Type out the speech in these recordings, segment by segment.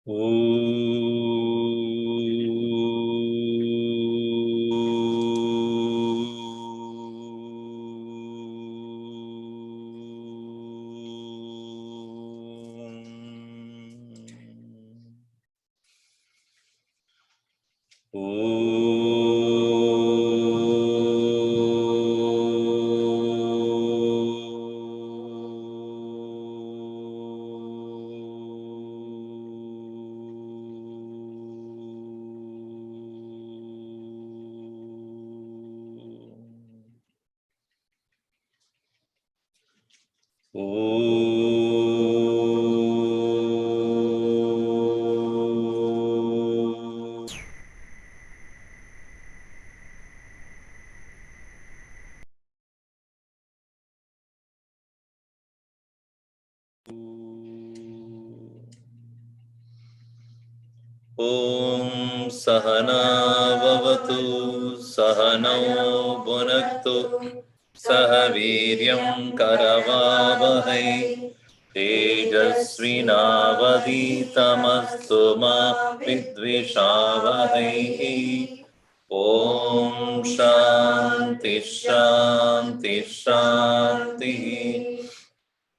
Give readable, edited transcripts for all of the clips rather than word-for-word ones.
Om Sahana Vavatu Sahano Bhunaktu Sahaviryam Karavavahai Tejasvinavaditamastu ma Vidvishavahai. Om Shanti Shanti Shanti.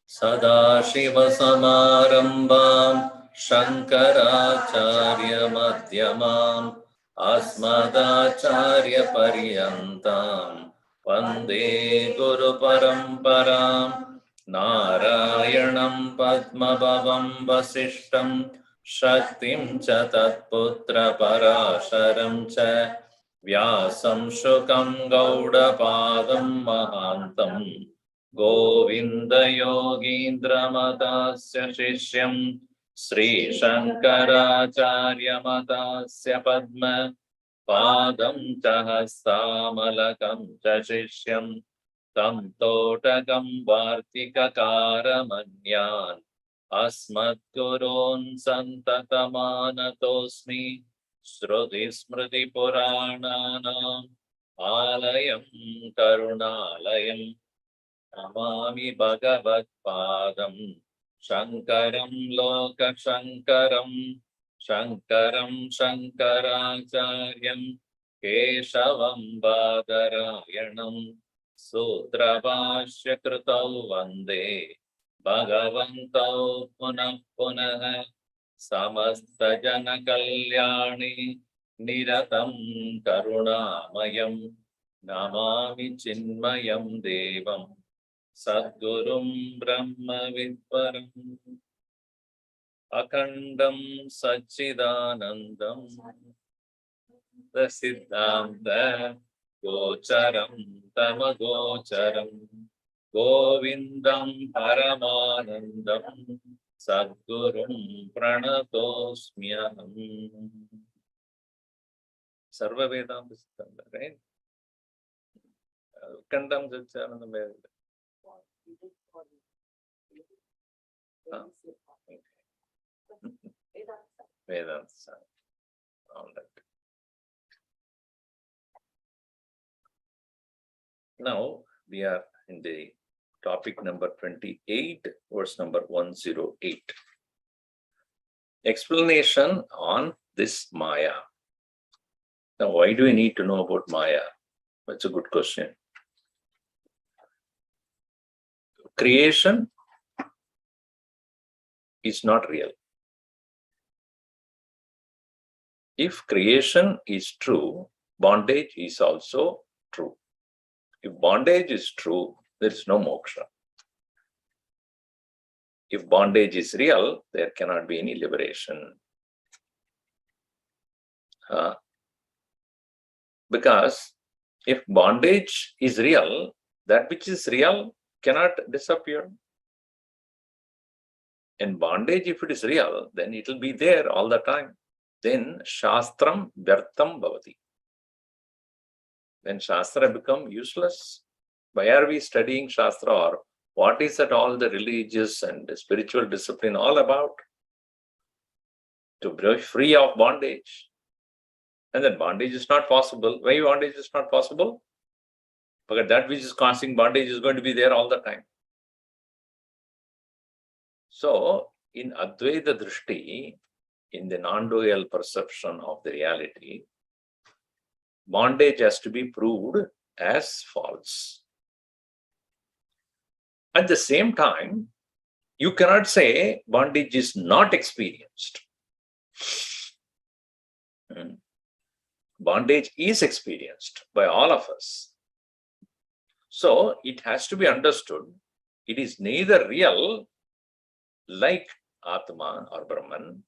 Sadashivasamarambam Shankaracharya Madhyamam Asmadacharya Paryantam Vande Guru Paramparam Narayanam Padmabhavam Vasishtam Shaktim cha Tatputra Parasharam cha Vyasam Shukam Gaudapadam Mahantam Govinda Yogindra Matasya Shishyam Sri Shankaracharya Matasya Padma Padam Chahastamalakam Chashishyam Tam Totakam Vartikakaramanyan Asmat Gurun Santatamanatosmi Shruti Smriti Purananam Alayam Karunalayam Namami Bhagavat Padam Shankaram Loka Shankaram Shankaram Shankaracharyam Keshavam Badarayanam Sutravashya Krutau Vande Bhagavantau Punah Punah Samasta Jana Kalyani Niratam Karunamayam Namami Chinmayam Devam Sadgurum Brahma Vidparam Akandam Sachidanandam Prasiddhanta Gocharam Tamagocharam Govindam Paramanandam Sadgurum Pranatosmyaham. Sarva Vedanta Siddhanta, right? Kandam Sachidanandam. Vedanta. All right. Now we are in the topic number 28, verse number 108. Explanation on this Maya. Now, why do we need to know about Maya? That's a good question. Creation is not real. If creation is true, bondage is also true. If bondage is true, there is no moksha. If bondage is real, there cannot be any liberation. Because if bondage is real, that which is real cannot disappear. And bondage, if it is real, then it will be there all the time. Then Shastram Vyartam Bhavati. Then Shastra become useless. Why are we studying Shastra, or what is that all the religious and spiritual discipline all about? To break free of bondage. And then bondage is not possible. Why bondage is not possible? Because that which is causing bondage is going to be there all the time. So, in Advaita Drishti, in the non-dual perception of the reality, bondage has to be proved as false. At the same time, you cannot say bondage is not experienced. Bondage is experienced by all of us. So it has to be understood. It is neither real like Atma or Brahman,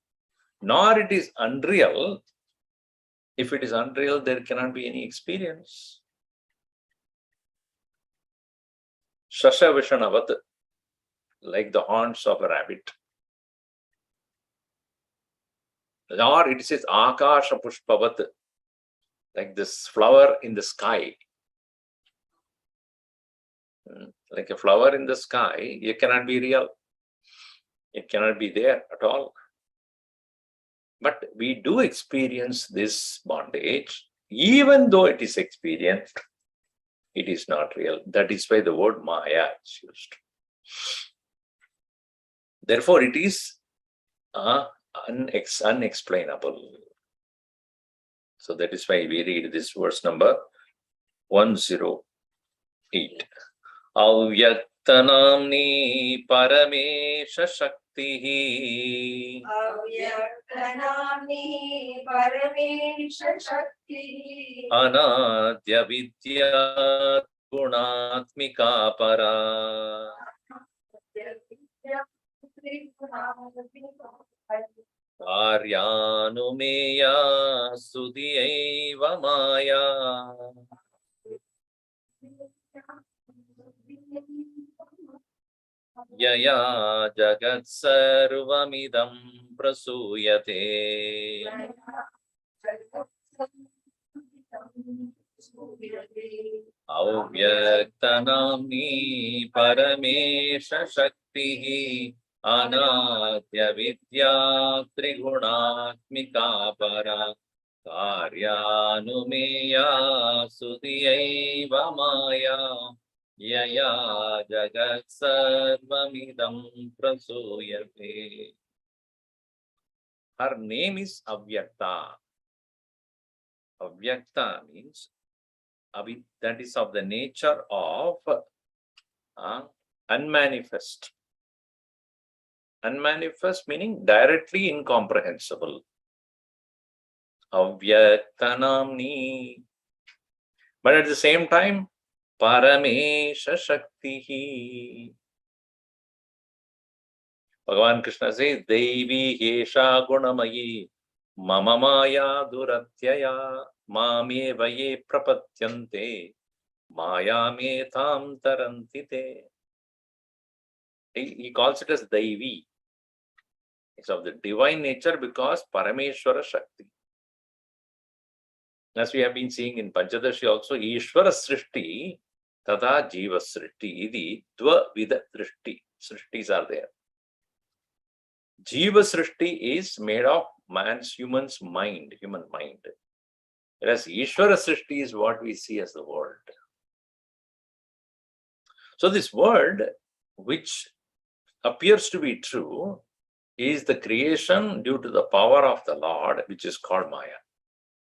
nor it is unreal. If it is unreal, there cannot be any experience. Shasha Vishanavat, like the horns of a rabbit. Or it says Akasha Pushpavat, like this flower in the sky. Like a flower in the sky, it cannot be real. It cannot be there at all. But we do experience this bondage, even though it is experienced, it is not real. That is why the word Maya is used. Therefore, it is unexplainable. So that is why we read this verse number 108. Avyaktanamni Paramesha Shaktihi. Avyaktanamni Paramesha Shaktihi. Anadya Vidya Gunatmika Para. Karyanumeya Sudhyaiva Maya. Yaya Jagat Sarvamidam Prasuyate. Avyaktanamni Paramesha Shaktihi Anadya Vidya Trigunaatmika Para. Karyanumeya Sudhyaiva Maya. Yaya Jagat Sarvamidam Prasuyate. Her name is Avyakta. Avyakta means that is of the nature of unmanifest. Unmanifest meaning directly incomprehensible. Avyaktanamni. But at the same time, Paramesha Shaktihi. Bhagavan Krishna says, Devi Yesha Gunamayi Mama Maya Duratyaya Mame Vaye Prapatyante Maya Metam Tarantite. He calls it as Devi. It's of the divine nature because Parameshwara Shakti. As we have been seeing in Panchadashi also, Ishvara Srishti Tata Jiva Srishti Idi Dva Vida Srishti. Srishtis are there. Jiva Srishti is made of human mind. Whereas Ishvara Srishti is what we see as the world. So this world, which appears to be true, is the creation due to the power of the Lord, which is called Maya.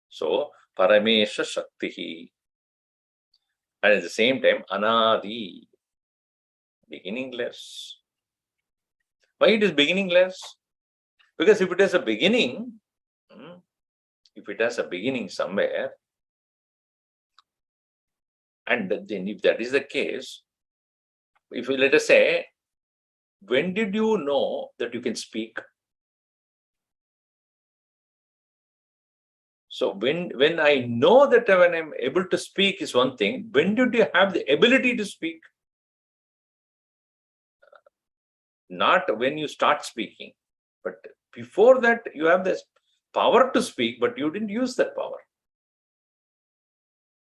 So, Paramesha Shaktihi. And at the same time, Anadi, beginningless. Why it is beginningless? Because if it has a beginning, somewhere, and then if that is the case, if you let us say, when did you know that you can speak? So when I know that when I'm able to speak is one thing, when did you have the ability to speak? Not when you start speaking, but before that you have this power to speak, but you didn't use that power.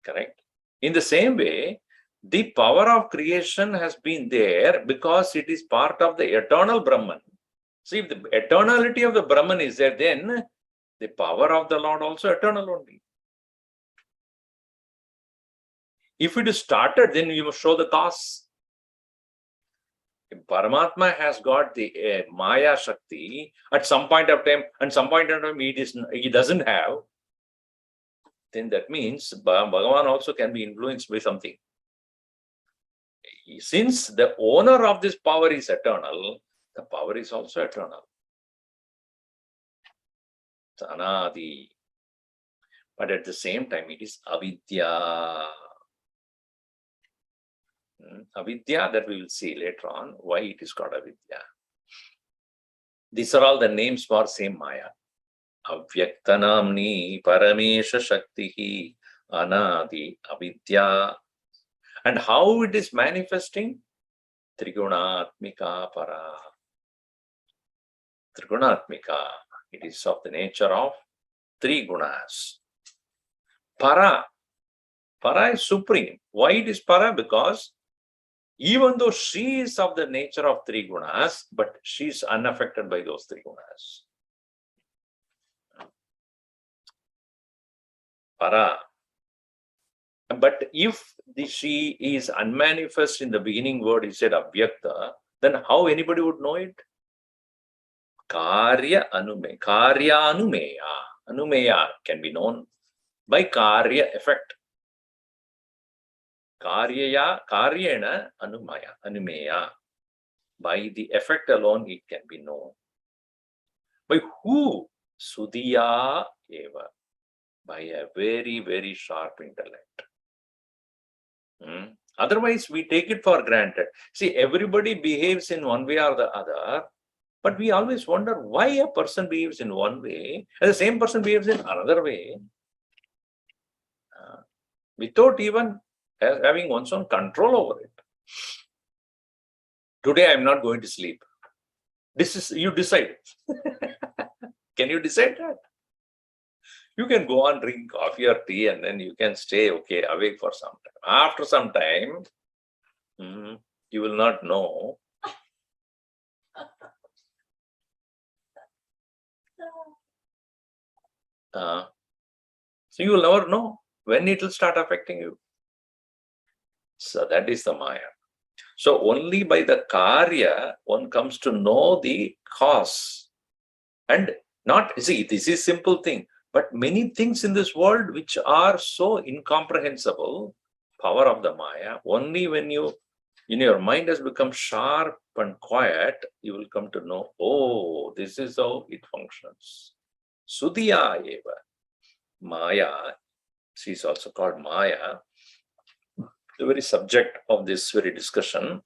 Correct? In the same way, the power of creation has been there because it is part of the eternal Brahman. See, if the eternality of the Brahman is there, then the power of the Lord also eternal only. If it is started, then you must show the cause. Paramatma has got the Maya Shakti at some point of time, and some point of time he doesn't have, then that means Bhagavan also can be influenced by something. Since the owner of this power is eternal, the power is also eternal. It's anadi. But at the same time, it is avidya. Avidya, that we will see later on, why it is called avidya. These are all the names for same Maya. Avyaktanamni paramesha shaktihi anadi avidya. And how it is manifesting? Trigunatmika para. Trigunatmika. It is of the nature of three gunas. Para. Para is supreme. Why it is para? Because even though she is of the nature of three gunas, but she is unaffected by those three gunas. Para. But if she is unmanifest in the beginning word, he said avyakta, then how anybody would know it? Karya anumeya. Karya anumeya. Anumeya can be by karya effect. Karyena anumeya. By the effect alone it can be known. By who? Sudhiya eva. By a very, very sharp intellect. Otherwise, we take it for granted. See, everybody behaves in one way or the other, but we always wonder why a person behaves in one way and the same person behaves in another way, without even having one's own control over it. Today, I'm not going to sleep. This is, you decide. Can you decide that? You can go on, drink coffee or tea, and then you can stay awake for some time. After some time, you will not know. So you will never know when it will start affecting you. So that is the Maya. So only by the Karya, one comes to know the cause. And not, see, this is simple thing. But many things in this world which are so incomprehensible, power of the Maya, only when your mind has become sharp and quiet, you will come to know, oh, this is how it functions. Sudhiya eva. Maya, she is also called Maya, the very subject of this very discussion.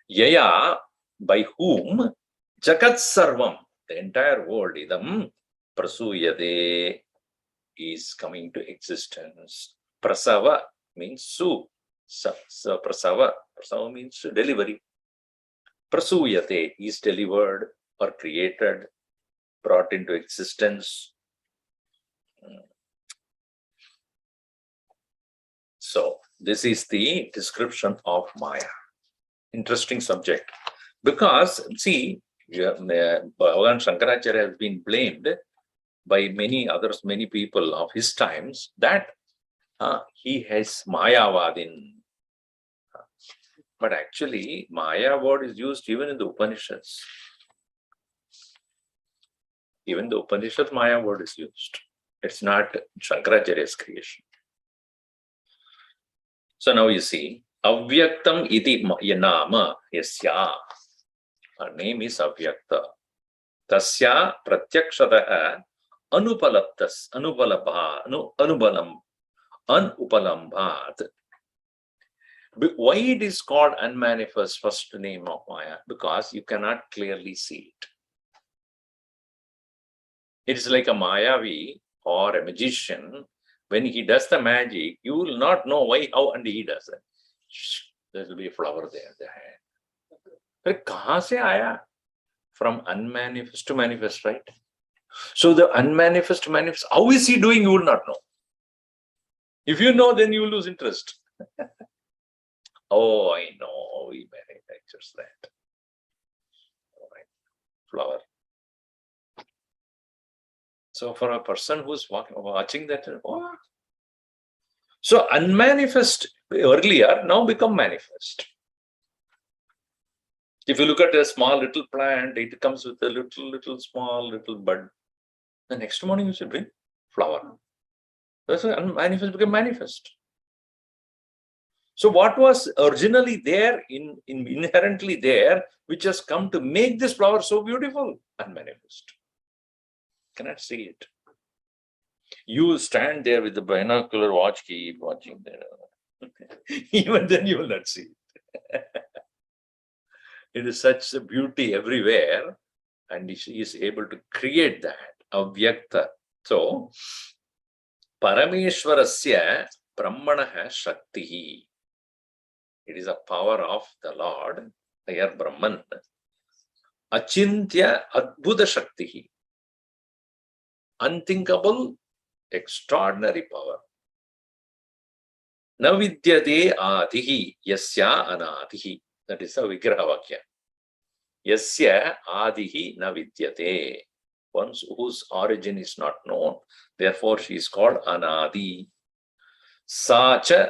Yaya, by whom, Jagat Sarvam, the entire world, idam, Prasuyade is coming to existence. Prasava means prasava. Prasava means delivery. Prasuyate is delivered or created, brought into existence. So this is the description of Maya. Interesting subject. Because, see, Bhagavan Shankaracharya has been blamed by many people of his times that he has Mayavadin. But actually, Maya word is used even in the Upanishads. Even the Upanishad Maya word is used. It's not Shankaracharya's creation. So now you see, Avyaktam iti yanama yasya. Her name is Avyakta. Tasya pratyakshataha anupalambat. Why it is called unmanifest, first name of Maya? Because you cannot clearly see it. It is like a Mayavi or a magician. When he does the magic, you will not know why, how, and he does it. There will be a flower there. But kahan se aaya? From unmanifest to manifest, right? So the unmanifest to manifest, how is he doing? You will not know. If you know, then you will lose interest. Oh, I know, he manufactures that. All right. Flower. So for a person who's watching that, oh. So unmanifest earlier, now become manifest. If you look at a small little plant, it comes with a little small little bud. The next morning you should bring flower. That's unmanifest become manifest. So what was originally there, inherently there, which has come to make this flower so beautiful, unmanifest. Cannot see it. You stand there with the binocular watch, keep watching there. Even then you will not see it. It is such a beauty everywhere, and she is able to create that, avyakta. So, Parameshwarasya Brahmanaha Shaktihi. It is a power of the Lord, higher Brahman. Achintya Adbhuta Shaktihi. Unthinkable, extraordinary power. Navidyate Adihi Yasya Anadihi. That is a Vigraha Vakya. Yasya Adihi Navidyate. One whose origin is not known, therefore she is called Anadi. Sacha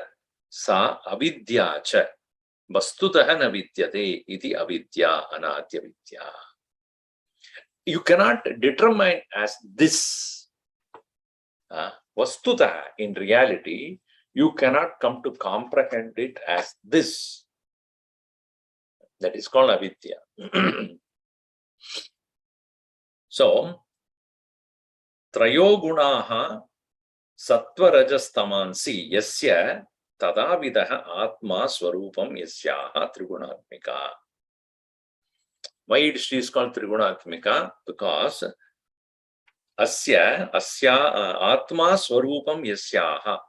Sa Avidyacha Vastutaha Navidyate iti Avidya Anadya Vidya. You cannot determine as this. Vastutaha, in reality, you cannot come to comprehend it as this. That is called avidya. So, trayogunaha sattva rajas tamansi yasya tadavidaha atma swarupam yasyaha trigunatmika. Why she is called trigunatmika? Because asya atma swarupam yasyaha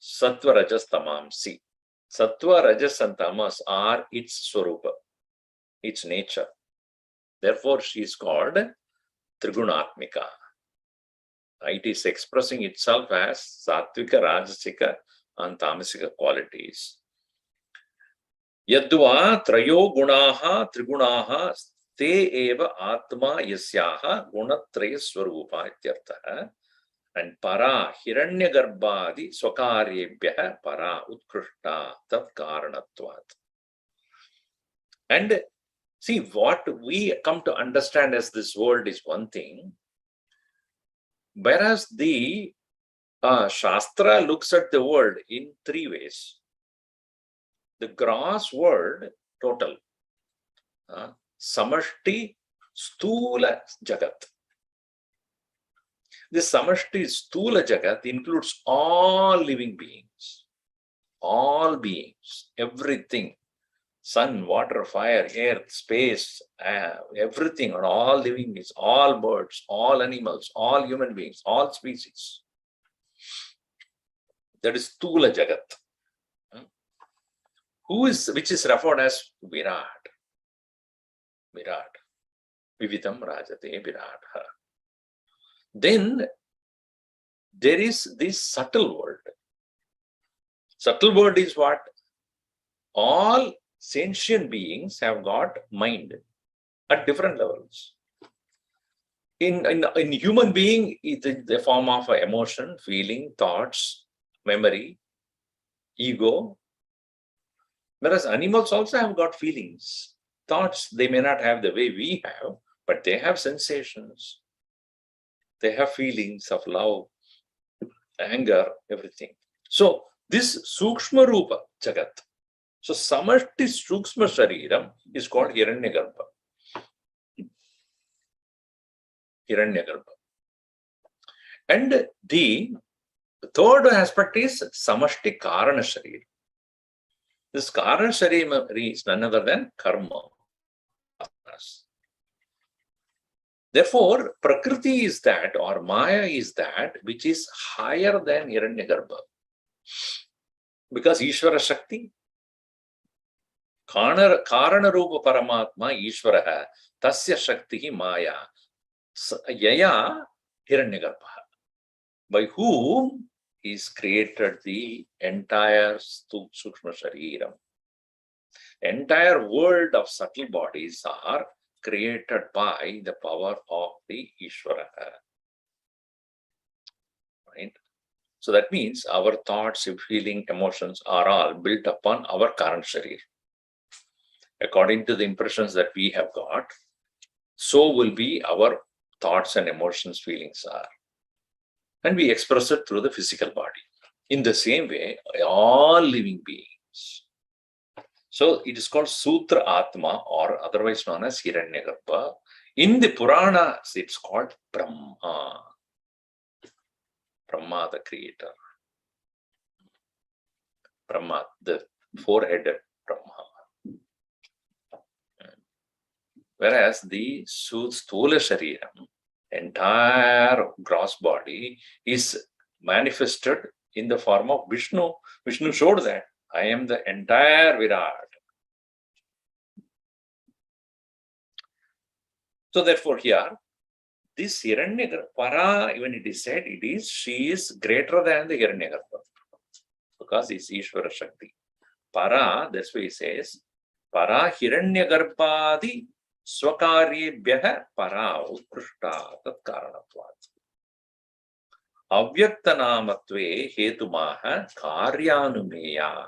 sattva rajas tamansi. Sattva, rajas and tamas are its swarupa, its nature. Therefore, she is called Trigunatmika. It is expressing itself as Sattvika, Rajasika and Tamasika qualities. Yadva Trayo Gunaha Trigunaha Te Eva Atma Yasyaha Gunatraya Swarupa Ityartha. And para Hiranyagarbhadi Swakaryebhya para Utkrishta Tat Karanatvat. And see, what we come to understand as this world is one thing, whereas the Shastra looks at the world in three ways. The gross world, total, Samashti Stula Jagat. This Samashti Stula Jagat includes all living beings, all beings, everything, sun, water, fire, earth, space, everything, and all living beings, all birds, all animals, all human beings, all species. That is Stula Jagat. Which is referred as Virat. Virat. Vividam Rajate Viratha. Then there is this subtle world. Subtle world is what? All sentient beings have got mind at different levels. In human being, it is the form of emotion, feeling, thoughts, memory, ego. Whereas animals also have got feelings. Thoughts, they may not have the way we have, but they have sensations. They have feelings of love, anger, everything. So this Sukshma Rupa Jagat. So Samashti Sukshma Shariram is called Hiranyagarbha. Hiranyagarbha. And the third aspect is Samashti Karana Sharira. This Karana Sharira is none other than karma. Therefore, Prakriti is that, or Maya is that, which is higher than Hiranyagarbha. Because Ishvara Shakti, Karana Rupa Paramatma Ishvaraha, Tasya Shakti Maya, Yaya Hiranyagarbha. By whom is created the entire Sukshma Shariram. Entire world of subtle bodies are created by the power of the Ishvara. Right? So that means our thoughts, feeling, emotions are all built upon our Karana Sharir. according to the impressions that we have got, so will be our thoughts and emotions, feelings are. And we express it through the physical body. In the same way, all living beings. So it is called Sutra Atma, or otherwise known as Hiranyagarbha. In the Puranas, it's called Brahma. Brahma, the creator. Brahma, the four-headed Brahma. Whereas the Sthula Shariram, entire gross body, is manifested in the form of Vishnu. Vishnu showed that I am the entire Virat. So therefore here, this Hiranyagarbha, Para, when it is said, she is greater than the Hiranyagarbha, because it's Ishvara Shakti. Para, that's why he says, Para Hiranyagarbhadi Swakaryebhyah Para Utkrishta Tat Karanatvat. Avyakta-namatve hetumaha karyanumeya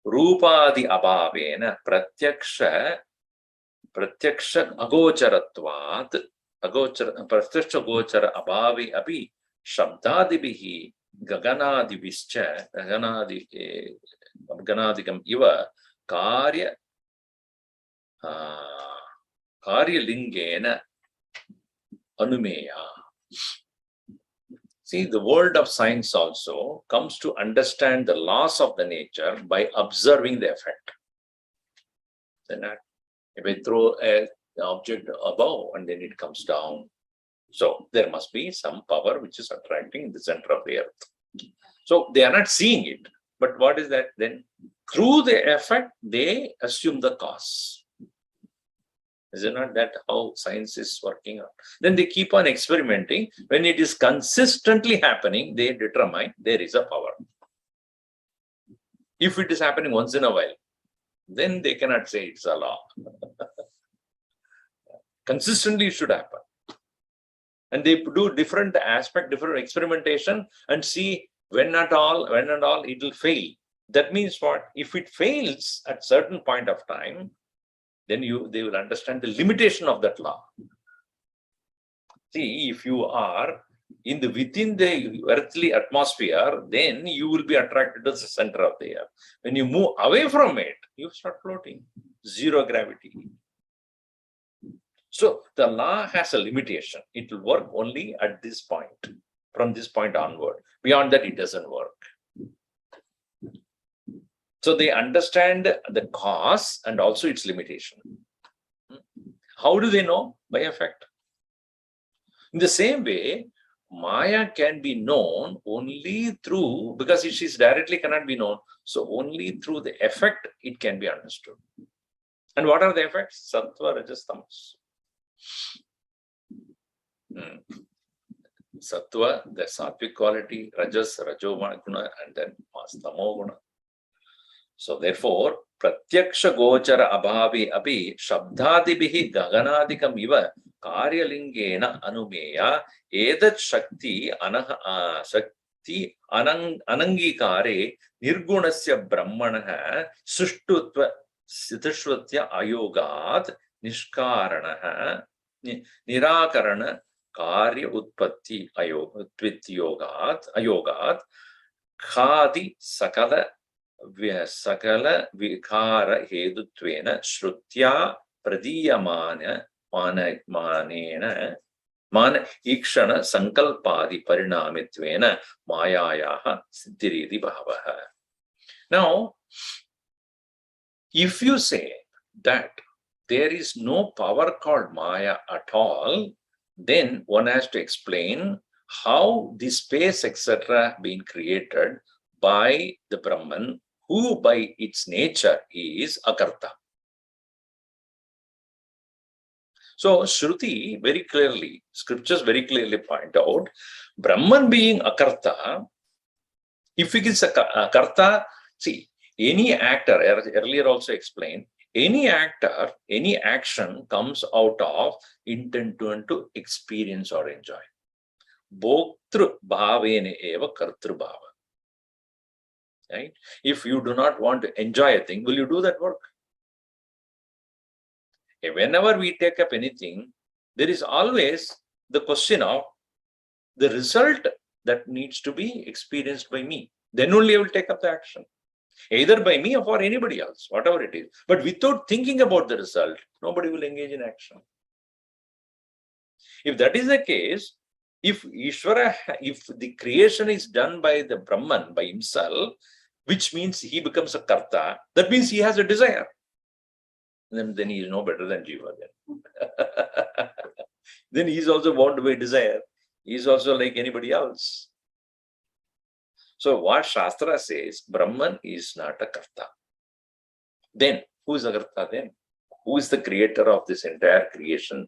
rupadi abhavena pratyaksha agocharatvat pratyaksha gochara abhavi api shabdadibihi gaganadivischa gaganadikam iva karyalingena anumeya. See, the world of science also comes to understand the laws of the nature by observing the effect. Then if I throw an object above and then it comes down, so there must be some power which is attracting the center of the earth. So they are not seeing it, but what is that? Then through the effect, they assume the cause. Is it not that how science is working out? Then they keep on experimenting. When it is consistently happening, they determine there is a power. If it is happening once in a while, then they cannot say it's a law. Consistently it should happen. And they do different aspect, different experimentation, and see when and all it will fail. That means what? If it fails at certain point of time, then they will understand the limitation of that law. See, if you are within the earthly atmosphere, then you will be attracted to the center of the earth. When you move away from it, you start floating. Zero gravity. So the law has a limitation. It will work only at this point. From this point onward. Beyond that, it doesn't work. So they understand the cause and also its limitation. How do they know? By effect. In the same way, Maya can be known only through, because it is directly cannot be known, so only through the effect it can be understood. And what are the effects? Sattva, Rajas, Tamas. Sattva, the sattvic quality, Rajas, Rajoguna, and then Tamoguna. So therefore, pratyaksha gochara abhavi api shabdadibihi gaganadikam iva karyalingena anumeya edat shakti anangikare nirgunasya brahmanaha sushtutva sitashvatya ayogat nishkaranaha nirakarana karya utpatti ayogat khadi sakala vikara hedutvena shrutya pradiyamana mana ikshana sankalpadi parinamitvena mayayaha siddhiridi bhavaha. Now, if you say that there is no power called Maya at all, then one has to explain how the space, etc., being created by the Brahman, who by its nature is akarta. So Shruti very clearly, scriptures very clearly point out, Brahman being akarta, if it is a karta, see, any actor, earlier also explained, any actor, any action comes out of intent to experience or enjoy. Bhoktru bhavene eva kartru bhava. Right? If you do not want to enjoy a thing, will you do that work? Whenever we take up anything, there is always the question of the result that needs to be experienced by me. Then only I will take up the action, either by me or for anybody else, whatever it is. But without thinking about the result, nobody will engage in action. If that is the case, if Ishvara, if the creation is done by the Brahman, by himself, which means he becomes a karta, that means he has a desire. Then he is no better than Jiva then. Then he is also bound by desire. He is also like anybody else. So what Shastra says, Brahman is not a karta. Then who is a karta then? Who is the creator of this entire creation?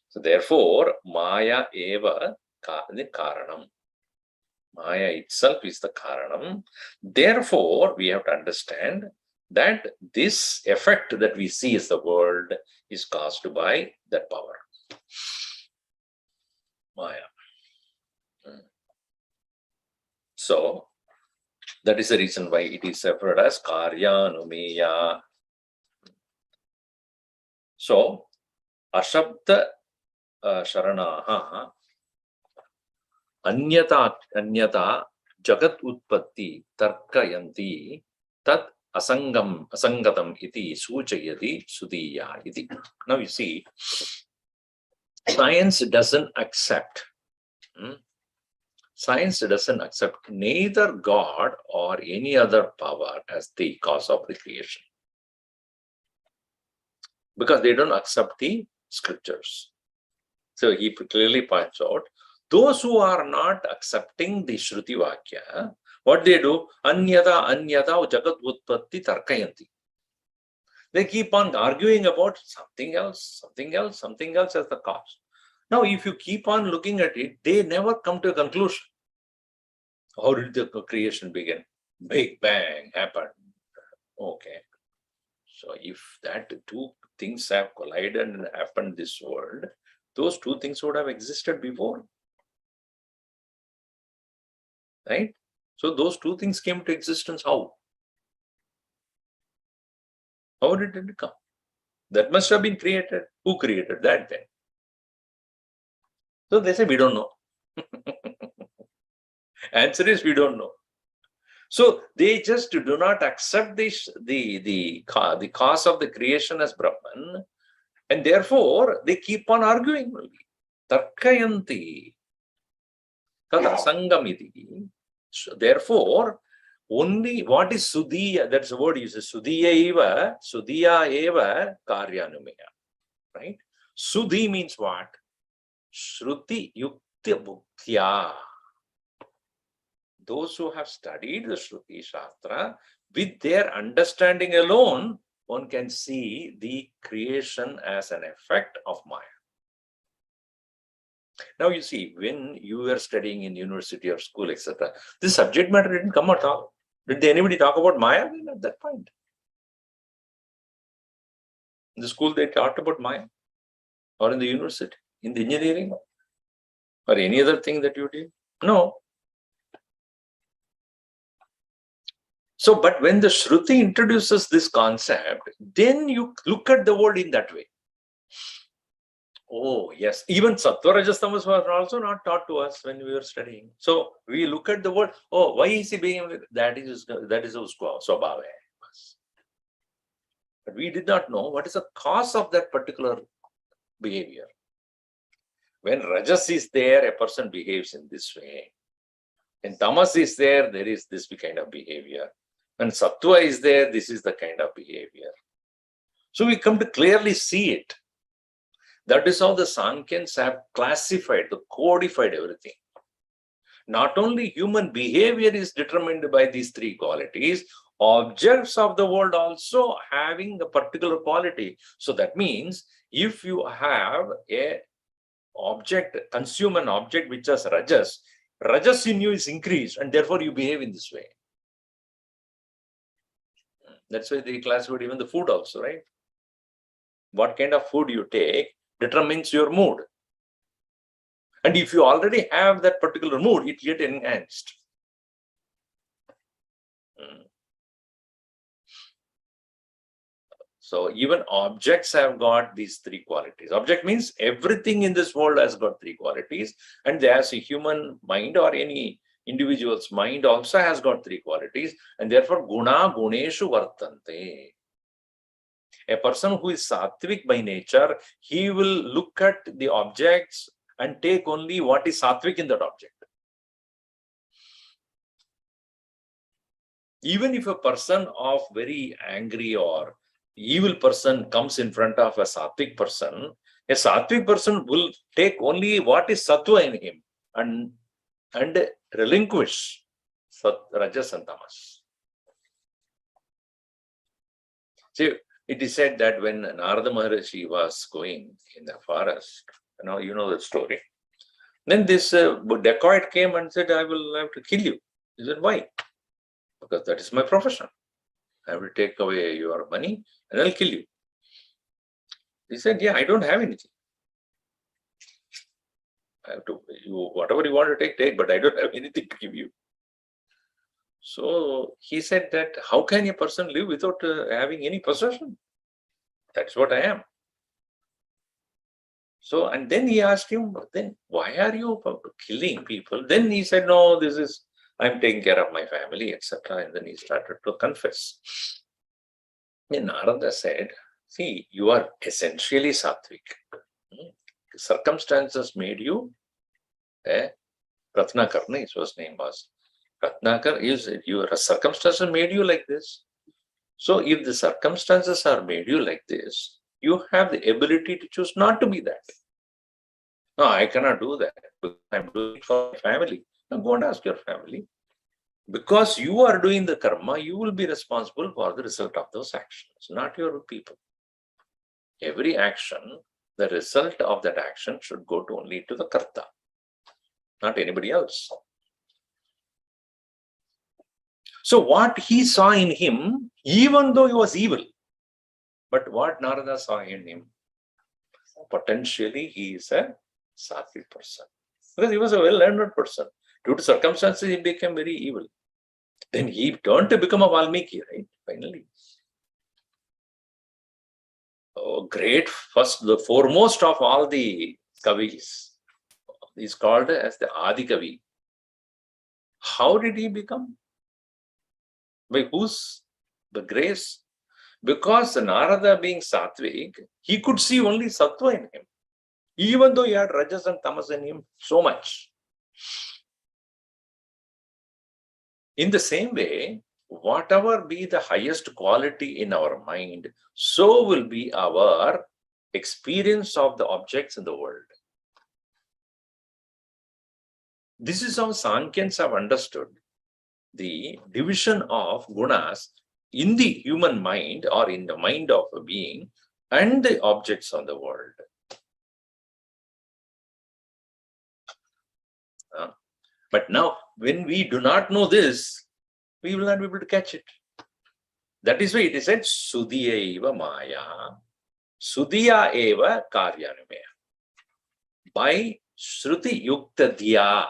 So therefore, Maya eva karanam. Maya itself is the karanam. Therefore, we have to understand that this effect that we see as the world is caused by that power. Maya. So, that is the reason why it is referred as karya numeya. So, ashabda sharanaha anyata jagat utpatti tarkayanti tat asangatam iti suchayati sudiya iti. Now you see, science doesn't accept neither God or any other power as the cause of the creation, because they don't accept the scriptures. So he clearly points out, those who are not accepting the Shruti Vakya, what they do? Anyata jagat utpatti tarkayanti. They keep on arguing about something else as the cause. Now, if you keep on looking at it, they never come to a conclusion. How did the creation begin? Big Bang happened. Okay. So if that two things have collided and happened this world, those two things would have existed before. Right? So those two things came to existence how? How did it come? That must have been created. Who created that then? So they say, we don't know. Answer is, we don't know. So they just do not accept the cause of the creation as Brahman, and therefore they keep on arguing. Tarkayanti. Sangamiti. Therefore, only what is Sudiya, that's the word uses, Sudiya eva karyanumeya. Right? Sudhi means what? Shruti yuktya bhuktya. Those who have studied the Shruti Shastra, with their understanding alone, one can see the creation as an effect of Maya. Now you see, when you were studying in university or school, etc., this subject matter didn't come at all. Did anybody talk about Maya at that point? In the school, they talked about Maya, or in the university, in the engineering, or any other thing that you did? No. So, but when the Shruti introduces this concept, then you look at the world in that way. Oh, yes. Even Sattva Rajas Tamas was also not taught to us when we were studying. So we look at the world. Oh, why is he being that is usko swabhava hai. But we did not know what is the cause of that particular behavior. When Rajas is there, a person behaves in this way. When Tamas is there, there is this kind of behavior. When Sattva is there, this is the kind of behavior. So we come to clearly see it. That is how the Sankhyanas have classified, codified everything. Not only human behavior is determined by these three qualities, objects of the world also having a particular quality. So that means if you have a object, consume an object which has Rajas, Rajas in you is increased and therefore you behave in this way. That's why they classified even the food also, right? What kind of food you take determines your mood. And if you already have that particular mood, it gets enhanced. So even objects have got these three qualities. Object means everything in this world has got three qualities, and there's a human mind or any individual's mind also has got three qualities, and therefore guna guneshu vartante. A person who is sattvic by nature, he will look at the objects and take only what is sattvic in that object. Even if a person of very angry or evil person comes in front of a sattvic person will take only what is sattva in him and relinquish rajas and tamas. See, it is said that when Narada Maharishi was going in the forest, you know the story. Then this dacoit came and said, I will have to kill you. He said, why? Because that is my profession. I will take away your money and I'll kill you. He said, yeah, I don't have anything. I have to, whatever you want to take, but I don't have anything to give you. So he said that, how can a person live without having any possession? That's what I am. So, and then he asked him, then why are you killing people? Then he said, no, I'm taking care of my family, etc. And then he started to confess. Then Narada said, see, you are essentially sattvic. Circumstances made you Ratnakar, his first name was. Ratnakar your circumstances made you like this. So if the circumstances are made you like this, you have the ability to choose not to be that. No, I cannot do that. I'm doing it for my family. Now go and ask your family. Because you are doing the karma, you will be responsible for the result of those actions, not your people. Every action, the result of that action should go only to the karta, not anybody else. So what he saw in him, even though he was evil, but what Narada saw in him, potentially he is a sattvic person. Because he was a well-learned person. Due to circumstances, he became very evil. Then he turned to become a Valmiki, right? Finally. Oh, great. The foremost of all the Kavis is called as the Adi Kavi. How did he become? By whose? The grace. Because Narada being Sattvic, he could see only Sattva in him. Even though he had Rajas and Tamas in him so much. In the same way, whatever be the highest quality in our mind, so will be our experience of the objects in the world. This is how Sankyans have understood the division of gunas in the human mind or in the mind of a being and the objects on the world. But now, when we do not know this, we will not be able to catch it. That is why it is said, Sudhiya eva maya, Sudhiya eva karyanumaya. By Shruti yukta diya,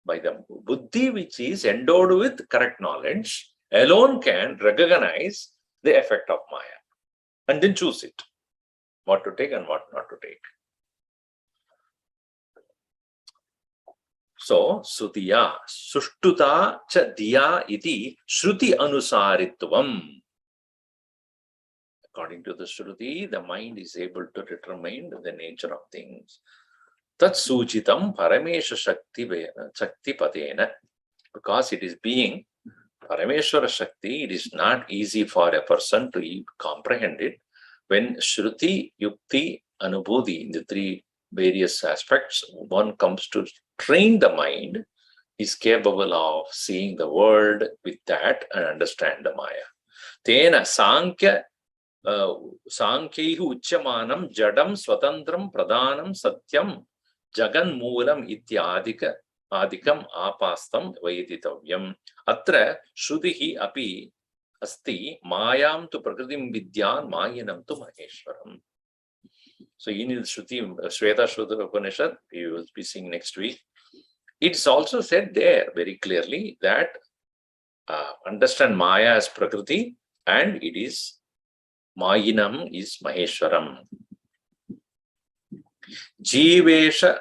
by the buddhi which is endowed with correct knowledge, alone can recognize the effect of maya and then choose it, what to take and what not to take. So, Sutiya, Sushtuta cha diya iti Shruti anusaritvam. According to the Shruti, the mind is able to determine the nature of things. Tat suchitam paramesha shakti padena. Because it is being Parameshwara Shakti, it is not easy for a person to comprehend it. When Shruti, Yukti, Anubhuti, in the three various aspects, one comes to train the mind, is capable of seeing the world with that and understand the Maya. Tena Sankhyahu Uchamanam Jadam Swatantram Pradhanam Satyam Jagan Moolam Ityadika Adikam Apastam Vaiditavyam Atra Shrudihi Api Asti Mayam to Prakritim Vidyan Mayanam to Maheshwaram. So in the Shruti, Shweta Shruta Upanishad, we will be seeing next week. It's also said there very clearly that understand Maya as Prakriti and it is Mayinam is Maheshwaram. Jivesha,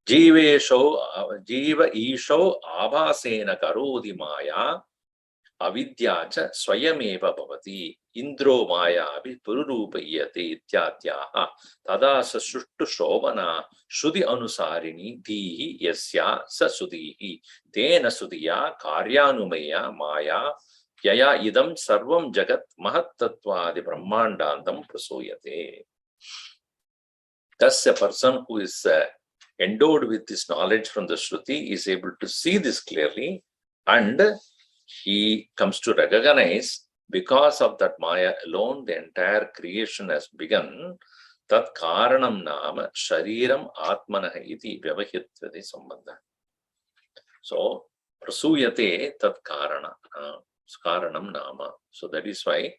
Jiva Isho Abhasena Karodi Maya. Avidyacha swayameva bhavati indro maya abhi pururupayate ityatyaha tadasa sushtu shobana shudi anusarini dihi yasya sa sudihi tena sudiya karyanumaya maya yaya idam sarvam jagat mahattatvadi brahmandantam prasuyate. Thus, a person who is endowed with this knowledge from the Shruti is able to see this clearly, and he comes to recognize, because of that Maya alone, the entire creation has begun. Tat karanam nama shariram atmanah iti vyavahitvati sambandha. So, prasuyate tat karanam nama. So that is why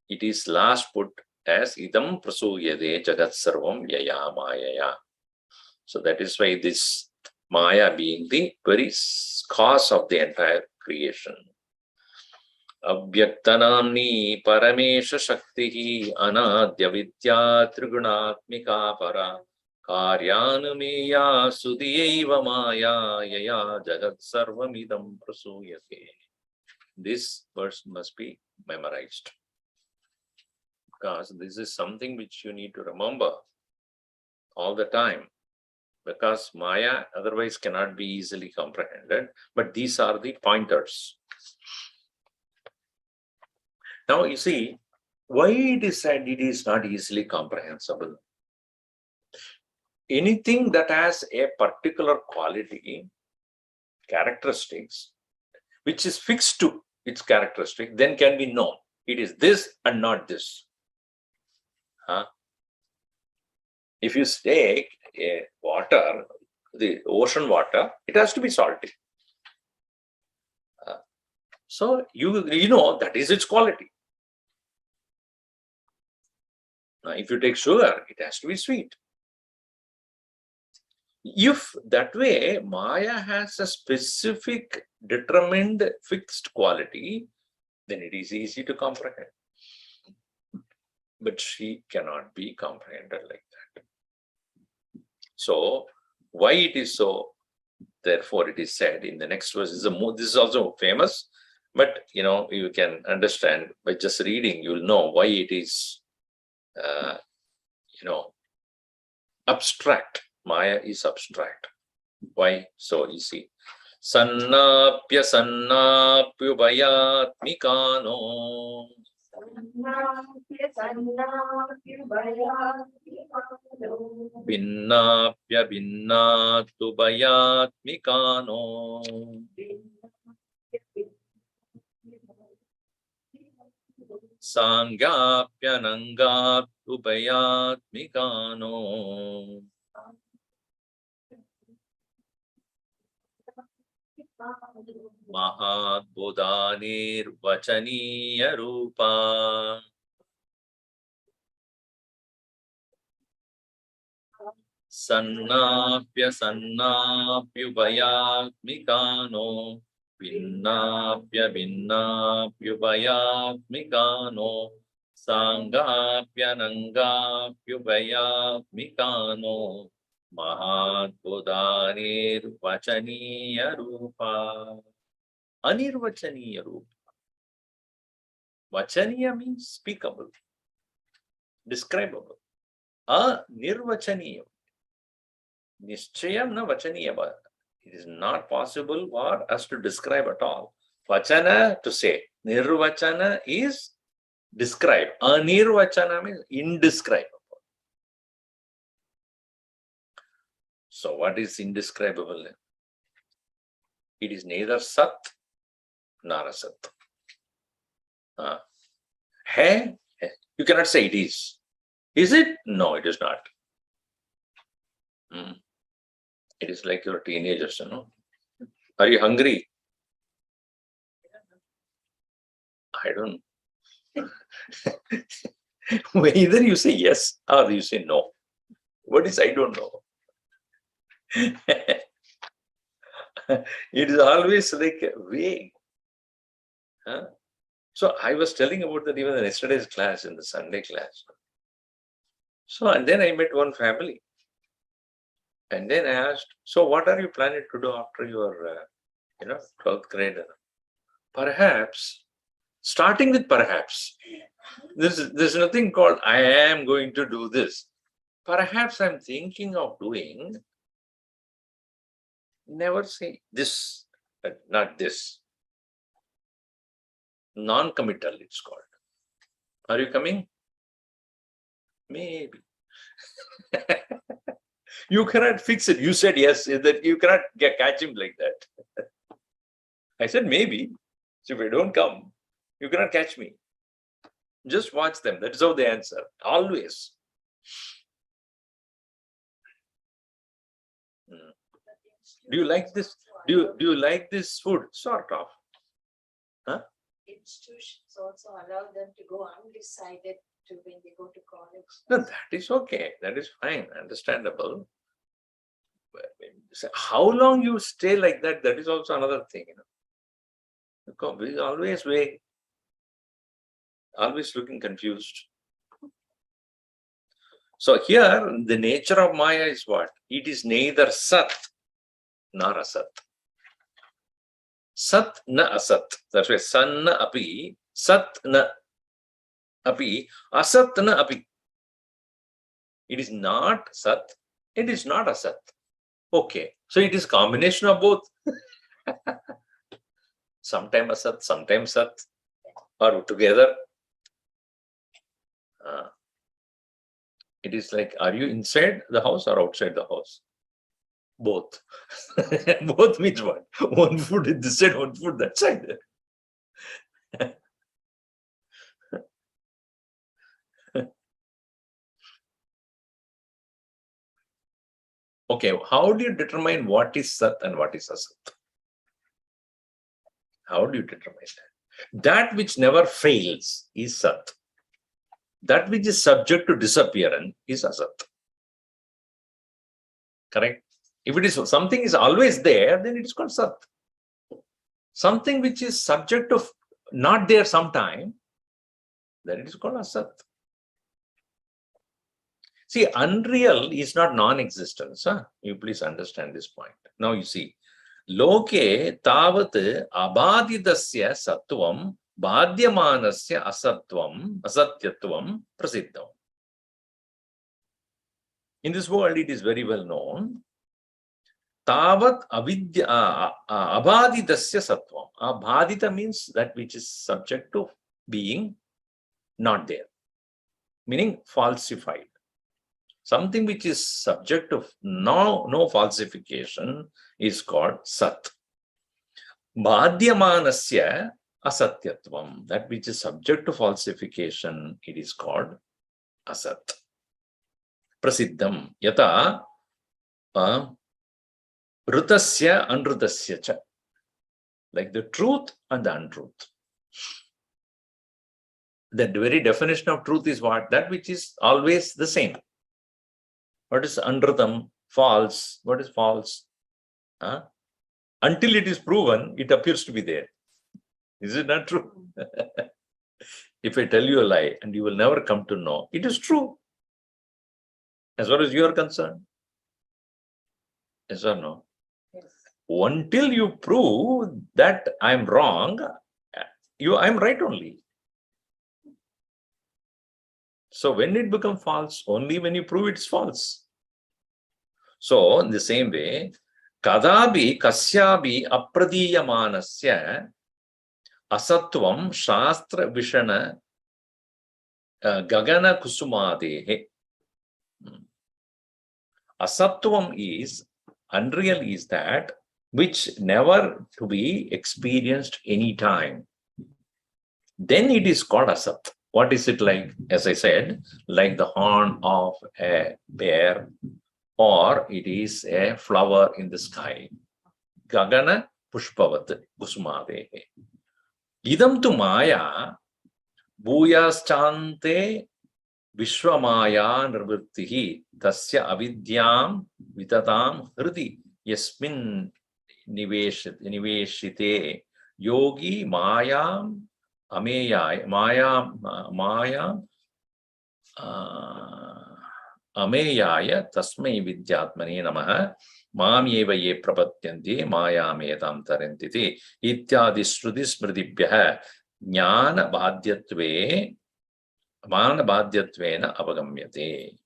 it is last put as idam prasuyate jagat sarvam yaya mayaya. So that is why this Maya being the very cause of the entire creation. Avyaktanamni paramesha shaktihi anadya vidya trigunatmika para karyanumeya sudiyaiva maya yaya jagat sarvamidam prasuyate. This verse must be memorized, because this is something which you need to remember all the time, because Maya otherwise cannot be easily comprehended, but these are the pointers. Now you see, why it is said it is not easily comprehensible. Anything that has a particular quality, characteristics, which is fixed to its characteristic, then can be known. It is this and not this. If you take a water, the ocean water, it has to be salty. So you know that is its quality. Now, if you take sugar, it has to be sweet. If that way Maya has a specific, determined, fixed quality, then it is easy to comprehend. But she cannot be comprehended like that. So, why it is so? Therefore, it is said in the next verse. This is also famous, but you can understand by just reading. You will know why it is, abstract. Maya is abstract. Why so easy? Sannapya sannapyubayatmikano. Binnapya binnatubayatmikano. Sangyapya nangatubayatmikano. Mahatbodhanir vachaniya rupa. Sannapya sannapyubayatmikano. Binnapya binnapyubayatmikano. Sanghapya nangapyubayatmikano. Mahatbodhanir vachaniya rupa. Anirvachaniya rupa. Vachaniya means speakable, describable. Nirvachaniya. Nishchayam na vachaniya. It is not possible for us to describe at all. Vachana, to say. Nirvachana is describe. Anirvachana means indescribable. So what is indescribable? It is neither sat nor asat. Hai? You cannot say it is. Is it? No, it is not. It is like your teenagers, Are you hungry? I don't know. Either you say yes or you say no. What is I don't know? It is always like vague. So I was telling about that even in yesterday's class, in the Sunday class. So, and then I met one family. And then I asked, so what are you planning to do after your, 12th grade? Perhaps, starting with perhaps. There's nothing called I am going to do this. Perhaps I'm thinking of doing, never say this, but not this. Non-committal, it's called. Are you coming? Maybe. You cannot fix it. You said yes, that you cannot catch him like that. I said maybe. So if I don't come, you cannot catch me. Just watch them. That is how they answer. Always. Do you like this? Do you like this food? Sort of. Huh? Institutions also allow them to go undecided to when they go to college. No, that is okay. That is fine. Understandable. But how long you stay like that, that is also another thing. Because we always wait. Always looking confused. So here, the nature of Maya is what? It is neither Sat nor Asat. Sat na Asat. That's why San na api, Sat na api, Asat na api. It is not Sat, it is not Asat. Okay, so it is combination of both. Sometimes Asat, sometimes Sat, or together. It is like, are you inside the house or outside the house? Both. Both means what? One foot is this side, one foot that side. Okay, how do you determine what is Sat and what is Asat? How do you determine that? That which never fails is Sat. That which is subject to disappearance is Asat. Correct? If it is something is always there, then it is called Sat. Something which is subject to not there sometime, then it is called Asat. See, unreal is not non-existence. Huh? You please understand this point. Now you see, Loke tavat abadidasya sattvam badhyamanasya asatyatvam prasiddham. In this world, it is very well known. Tavat abadidasya sattvam. Abhadita means that which is subject to being not there, meaning falsified. Something which is subject of no falsification is called Sat. Badhyamanasya asatyatvam. That which is subject to falsification, it is called Asat. Prasiddham. Yata rutasya anrutasya cha. Like the truth and the untruth. The very definition of truth is what? That which is always the same. What is anrutam? False. What is false? Until it is proven, it appears to be there. Is it not true? If I tell you a lie and you will never come to know, it is true. As far as you are concerned. Yes or no? Yes. Until you prove that I'm wrong, I'm right only. So when it becomes false, only when you prove it's false. So in the same way, kadabi kasyabi apradiyamanasya asatvam shastra vishana gagana kusumadehe. Asatvam is, unreal is that which never to be experienced any time. Then it is called asat. What is it like? As I said, like the horn of a bear, or it is a flower in the sky. Gagana pushpavat kusumadehe. Idam tu maya bhuyaschante vishwamaya nirvrittihi tasya avidyam vitatam hridi yasmin niveshite yogi mayam Ameyaya, Maya, Ameyaya Tasmai Vidyatmani Namaha Mamyeva ye prapatyanti Mayamedam tarantiti Ityadi Shruti Smritibhyaha Jnana Bhadyatvena Avagamyate.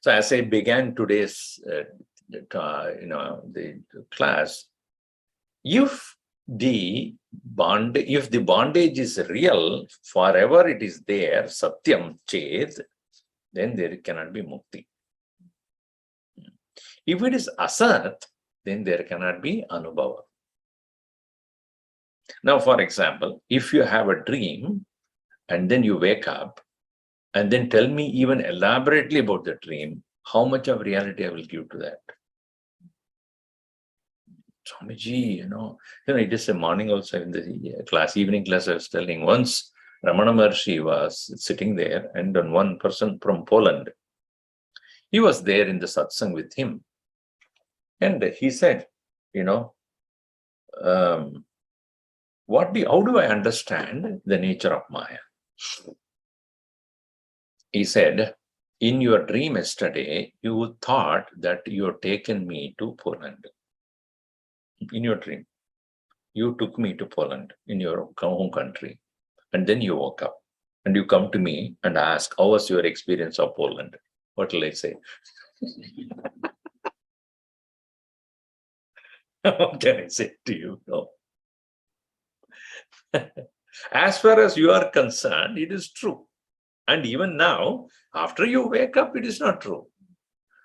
So as I began today's the class, if the bondage is real, forever it is there, satyam ched, then there cannot be mukti. If it is asat, then there cannot be anubhava. Now, for example, if you have a dream and then you wake up and then tell me even elaborately about the dream, how much of reality I will give to that? Swamiji, it is a morning also in the class, evening class, I was telling once Ramana Maharshi was sitting there and one person from Poland, he was there in the satsang with him. And he said, how do I understand the nature of Maya? He said, in your dream yesterday, you thought that you had taken me to Poland. In your dream, you took me to Poland in your home country. And then you woke up and you come to me and ask, how was your experience of Poland? What will I say? What can I say to you? No. As far as you are concerned, it is true. And even now, after you wake up, it is not true.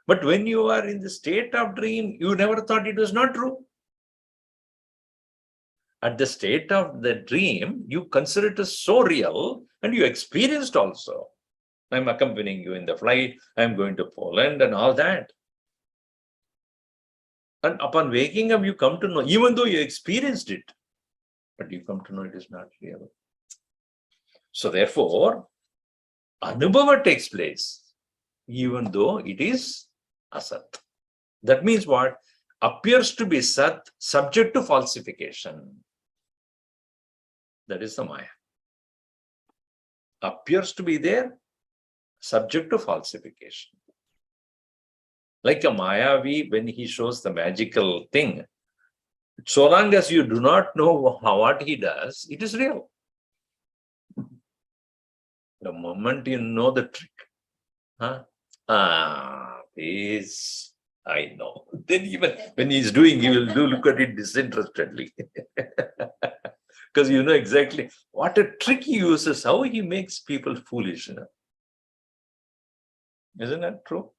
But when you are in the state of dream, you never thought it was not true. At the state of the dream, you consider it as so real and you experienced also. I'm accompanying you in the flight, I'm going to Poland and all that. And upon waking up, you come to know, even though you experienced it, but you come to know it is not real. So therefore, anubhava takes place, even though it is asat. That means what? Appears to be sat, subject to falsification. That is the Maya. Appears to be there, subject to falsification. Like a Mayavi, when he shows the magical thing, so long as you do not know what he does, it is real. The moment you know the trick, this I know. Then even when he's doing, he will look at it disinterestedly. Because you know exactly what a trick he uses, how he makes people foolish. Isn't that true?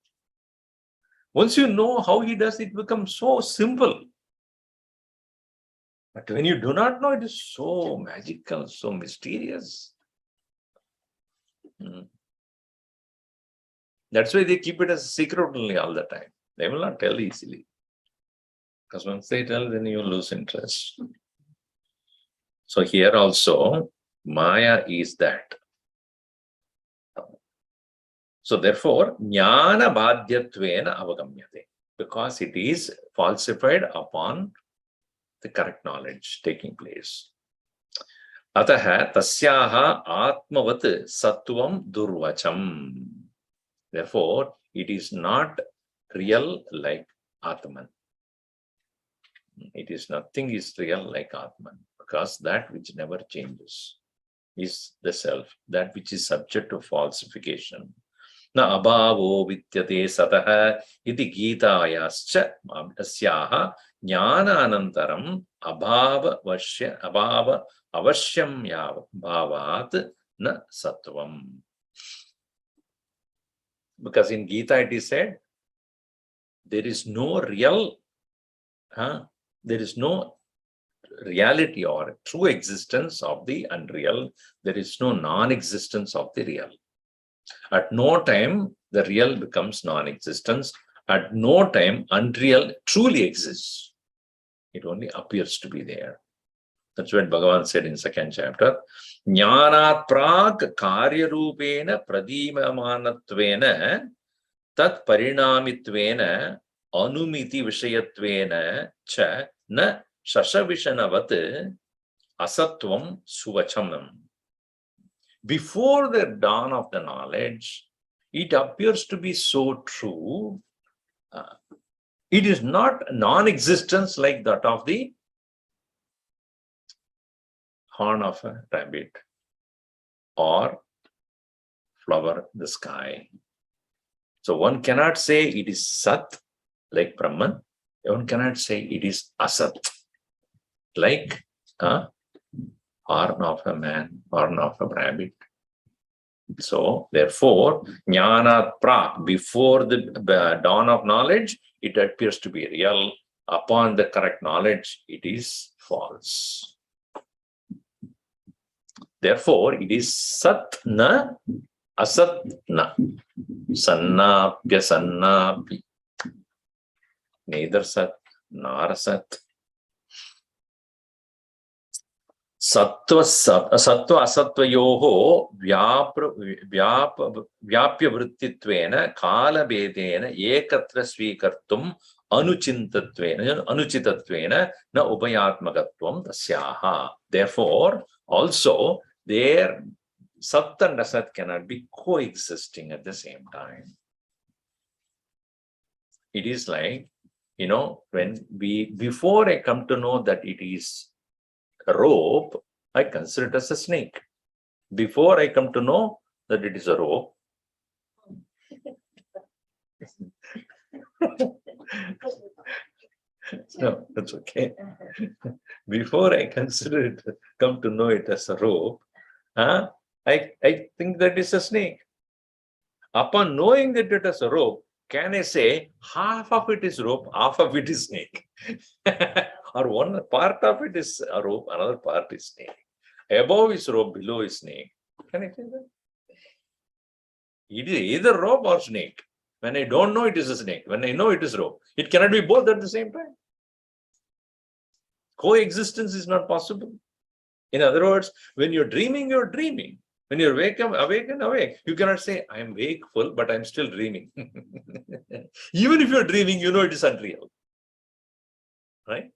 Once you know how he does, it becomes so simple. But when you do not know, it is so magical, so mysterious. That's why they keep it as a secret only all the time. They will not tell easily. Because once they tell, then you lose interest. So here also, Maya is that. So therefore, jnana bhadyatvena avagamyate. Because it is falsified upon the correct knowledge taking place. Ataha tasyaha atmavat sattvam durvacham. Therefore, it is not real like Atman. It is nothing is real like Atman, because that which never changes is the self, that which is subject to falsification. Na abhavo vidyate sataha iti gitayascha asyaha jnana anantaram abhava avashyam bhavat na sattvam. Because in Gita it is said, there is no real, there is no reality or true existence of the unreal. There is no non-existence of the real. At no time, the real becomes non-existence. At no time, unreal truly exists. It only appears to be there. That's what Bhagavan said in 2nd chapter. Jnanat prag karya rupena pradimamanatvena tat parinamitvena anumiti vishayatvena cha na shashavishanavat asatvam suvachanam. Before the dawn of the knowledge, it appears to be so true. It is not non-existence like that of the horn of a rabbit or flower in the sky. So one cannot say it is Sat like Brahman. One cannot say it is Asat like a horn of a man, horn of a rabbit. So therefore, Jnana Prak, before the dawn of knowledge, it appears to be real. Upon the correct knowledge, it is false. Therefore, it is Sat na Asat na. Sannapya sannapi. Neither Sat nor Asat. Sattva asatvayoho vyapya vrittitvena kala bedena ekatra svikartum anuchitatvena na upayatmakatvam tasyaha. Therefore, also their Sat and Asat cannot be coexisting at the same time. It is like, when before I come to know that it is a rope, I consider it as a snake. Before I come to know that it is a rope, no, that's okay. Before I consider it, come to know it as a rope, I think that is a snake. Upon knowing that it is a rope, can I say half of it is rope, half of it is snake? Or one part of it is a rope, another part is snake. Above is rope, below is snake. Can I say that? It is either rope or snake. When I don't know it is a snake, when I know it is rope, it cannot be both at the same time. Coexistence is not possible. In other words, when you're dreaming, you're dreaming. When you're awake. You cannot say, I am wakeful, but I'm still dreaming. Even if you're dreaming, you know it is unreal. Right?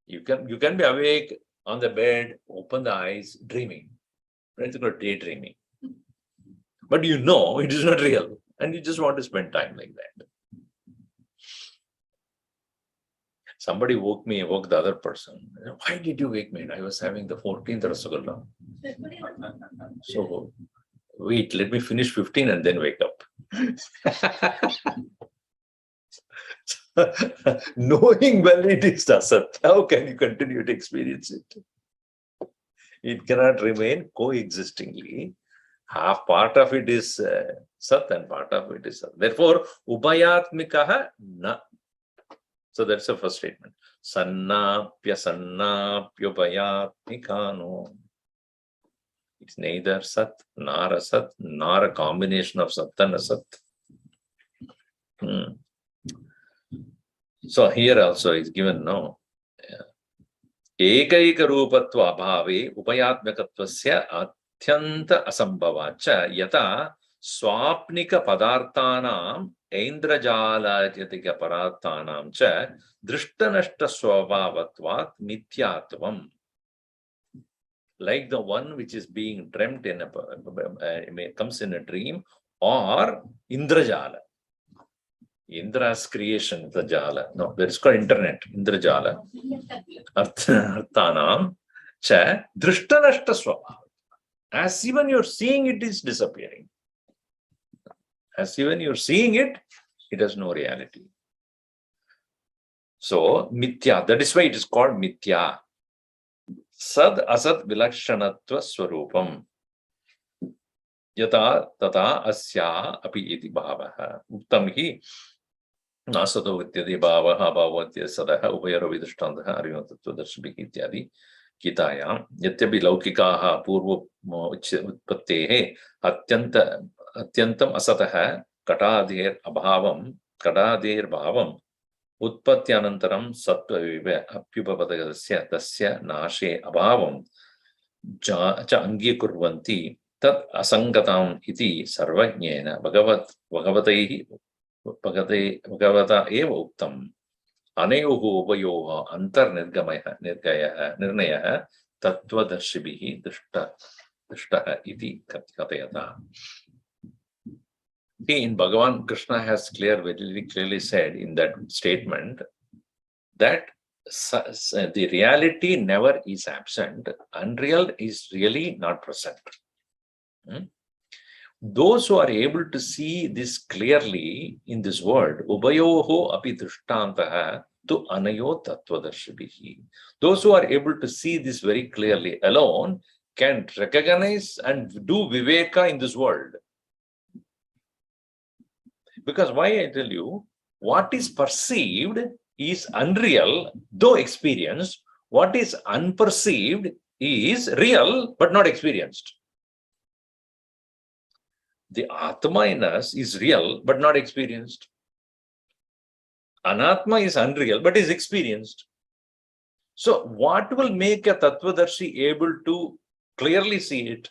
You can be awake on the bed, open the eyes, dreaming. It's called daydreaming. But you know it is not real. And you just want to spend time like that. Somebody woke the other person. Why did you wake me? I was having the 14th Rasagullah. So, wait, let me finish 15 and then wake up. Knowing well it is Asat, how can you continue to experience it? It cannot remain coexistingly. Half part of it is Sat and part of it is Sat. Therefore, Upayatmikaha na. So that's the first statement. Sannapya sannapyupayatmikano. It's neither Sat nor Asat nor a combination of Sat and Asat. So here also is given no. Ekaika rupatva abhave upayatmakatvasya atyanta asambhavacha yata swapnika padarthanam aindrajalajatika padarthanam cha drishtanashta swabhavatvat mithyatvam. Like the one which is being dreamt in comes in a dream, or Indrajala. Indra's creation, the Jala. No, that is called internet, Indrajala. Arthanam cha drishtanashta swabhavatvat. As even you're seeing it is disappearing. As even you're seeing it, it has no reality. So, mithya, that is why it is called mithya. Sad asat vilakshanatva swarupam. Yata tata asya api iti bhavaha. Uttam hi nasato vityadi bhavaha bhavavatya sadaha upayaro vidrishtantaha ariyotatva darshibhi ityadi. Kitayam yatyapi laukikaha purva utpattehe atyantam asataha katadir abhavam utpatyanantaram sattva vive apyupapadasya tasya nashe abhavam cha angikurvanti tat asangatam iti sarvajnena bhagavata eva uktam. Aneyoho upayoha antarnirnayah Tattvadarshibihi Drishtaha iti Kathayata. See, in Bhagavan, Krishna has very clearly said in that statement that the reality never is absent, unreal is really not present. Those who are able to see this clearly in this world, ubayoho api drishtantaha tu anayo tattvadarshibihi. Those who are able to see this very clearly alone can recognize and do viveka in this world. Because why I tell you, what is perceived is unreal, though experienced. What is unperceived is real, but not experienced. The Atma in us is real, but not experienced. Anatma is unreal, but is experienced. So what will make a Tattvadarshi able to clearly see it?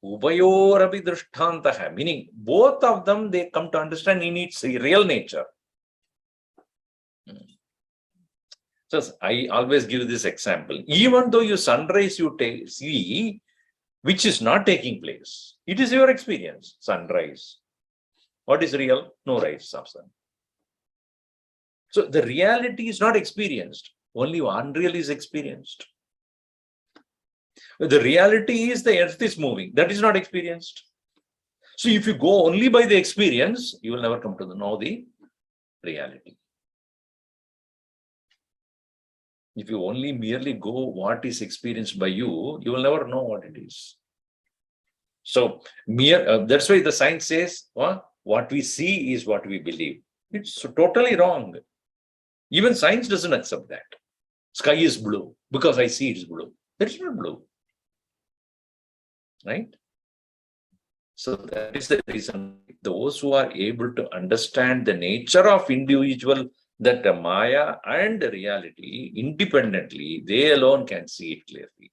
Ubayorapi drishtantaha, meaning both of them, they come to understand in its real nature. So I always give this example. Even though you sunrise you see, which is not taking place, it is your experience, sunrise. What is real? No rise of sun. So the reality is not experienced, only unreal is experienced. The reality is the earth is moving, that is not experienced. So if you go only by the experience, you will never come to know the reality. If you only merely go what is experienced by you, you will never know what it is. So that's why the science says, what we see is what we believe. It's totally wrong. Even science doesn't accept that. Sky is blue because I see it's blue. It's not blue. Right? So that is the reason those who are able to understand the nature of individual, that the Maya and the reality independently, they alone can see it clearly.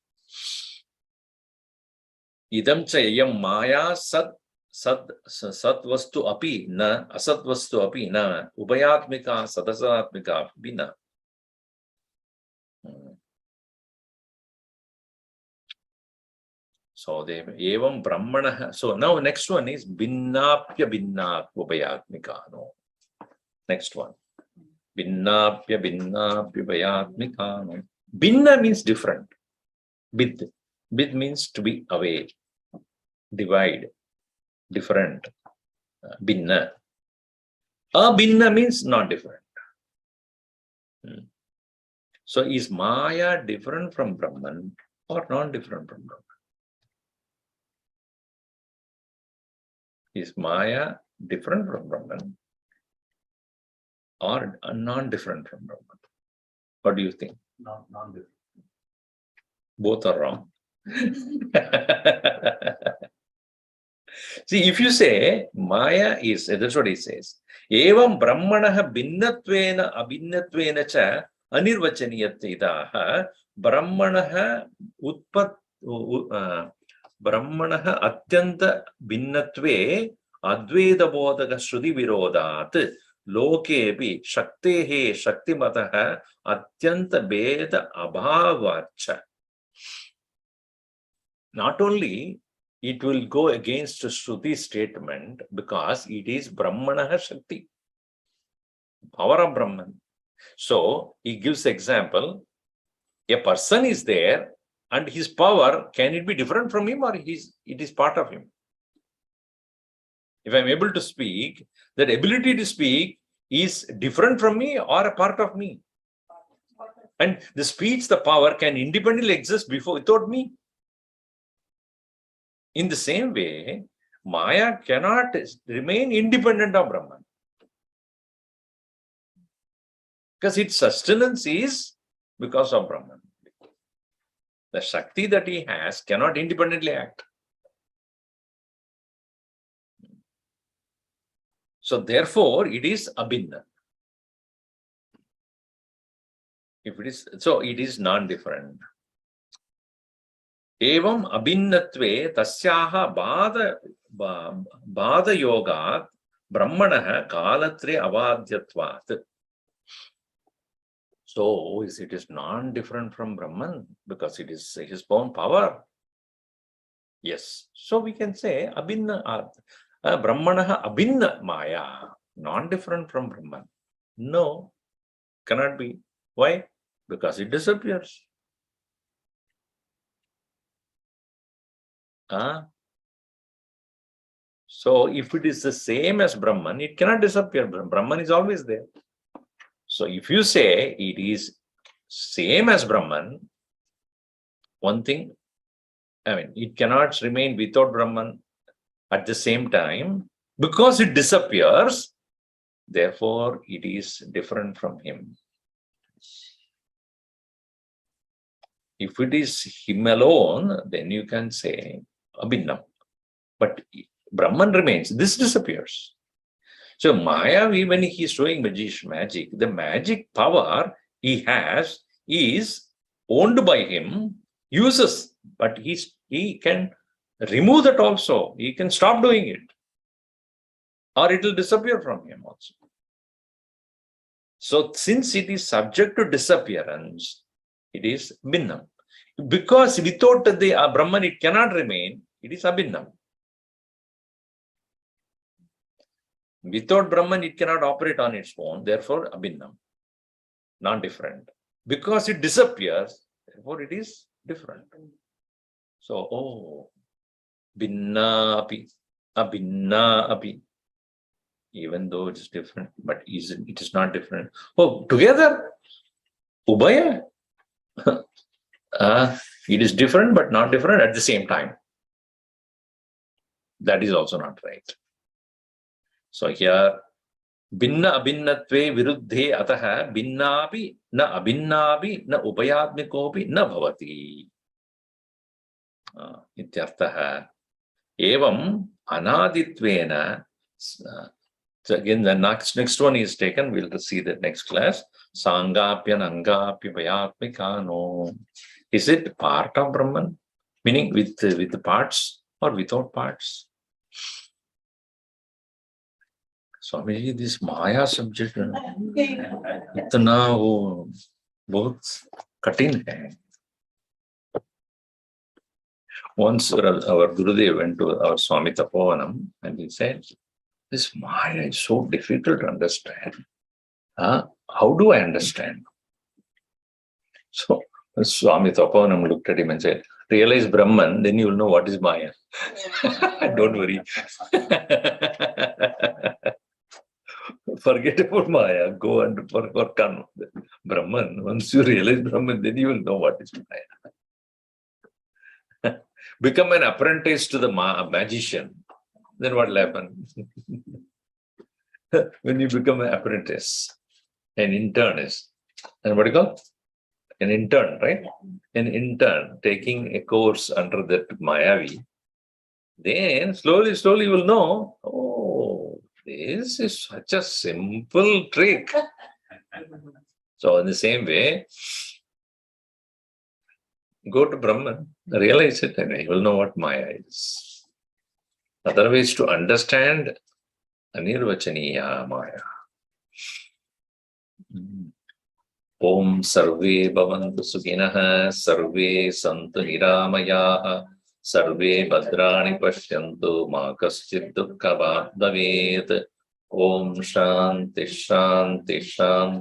Idam cha yam Maya sad vastu api na asat vastu api na ubayatmika sadasatmika bina. So they evam brahmana. So now next one is binnapya binnat ubayatmika. No. Next one. Binnapya binnapya no. Binna means different. Bid means to be away, divide, different. Binna. Abhinna means not different. So is Maya different from Brahman or non-different from Brahman? Is Maya different from Brahman or non-different from Brahman? What do you think? Non-different. Both are wrong. See, if you say Maya is, that's what he says. Evam brahmanaha binnatvena abhinnatvena cha anirvachaniyataidaha brahmanaha brahmanaha atyanta binnatve adveda bodhaka shruti virodat lokebi shaktehe shaktimataha atyanta beda abhavacha. Not only it will go against Shruti statement because it is Brahmanaha Shakti, power of Brahman. So he gives example, a person is there and his power, can it be different from him or it is part of him? If I'm able to speak, that ability to speak is different from me or a part of me. And the speech, the power can independently exist without me. In the same way, Maya cannot remain independent of Brahman. Because its sustenance is because of Brahman. The Shakti that he has cannot independently act. So therefore, it is abhinna. So it is non-different. Evam abhinnatve tasyaha bada yogat brahmanaha kalatre avadhyatvat. So it is non-different from Brahman because it is his own power. Yes. So we can say abhinna Brahmanaha abhinna Maya, non-different from Brahman. No, cannot be. Why? Because it disappears. So if it is the same as Brahman, it cannot disappear. Brahman is always there. So if you say it is same as Brahman, one thing, it cannot remain without Brahman at the same time because it disappears. Therefore, it is different from him. If it is him alone, then you can say abhinnam. But Brahman remains. This disappears. So Maya, when he is showing magic, the magic power he has is owned by him, uses, but he can remove that also. He can stop doing it. Or it will disappear from him also. So since it is subject to disappearance, it is Bhinnam. Because without the Brahman it cannot remain, it is Abhinnam. Without Brahman it cannot operate on its own, therefore Abhinnam, non-different. Because it disappears, therefore it is different. So, Bhinna api, Abhinna api. Even though it is different, but it is not different. Oh, together, Ubhaya. It is different, but not different at the same time. That is also not right. So here, Binna abhinnatve viruddhe ataha binnapi na abhinnapi na upayatmikopi na bhavati. Ityartaha. Evam anaditvena. So again, the next one is taken. We'll see that next class. Sangapya Nangapya Vayatmikano. Is it part of Brahman? Meaning with the parts or without parts? Swamiji, this Maya subject, itna wo bahut katin hai. Once our Gurudev went to our Swami Tapovanam and he said, this Maya is so difficult to understand. How do I understand? So Swami Tapovanam looked at him and said, realize Brahman, then you will know what is Maya. Don't worry. Forget about Maya. Go and work on Brahman. Once you realize Brahman, then you will know what is Maya. Become an apprentice to the magician. Then what will happen? When you become an apprentice, an intern is, and what do you call? An intern, right? An intern taking a course under that Mayavi. Then slowly you will know, oh, this is such a simple trick. So in the same way, go to Brahman, realize it, and you will know what Maya is. Otherwise, to understand Anirvachaniya Maya. Om Sarve Bhavantu Sukhinah, Sarve Santu Niramayaha, Sarve Bhadrani Pashyantu, Ma Kaschid Dukkha Bhavet. Om Shanti Shanti Shanti.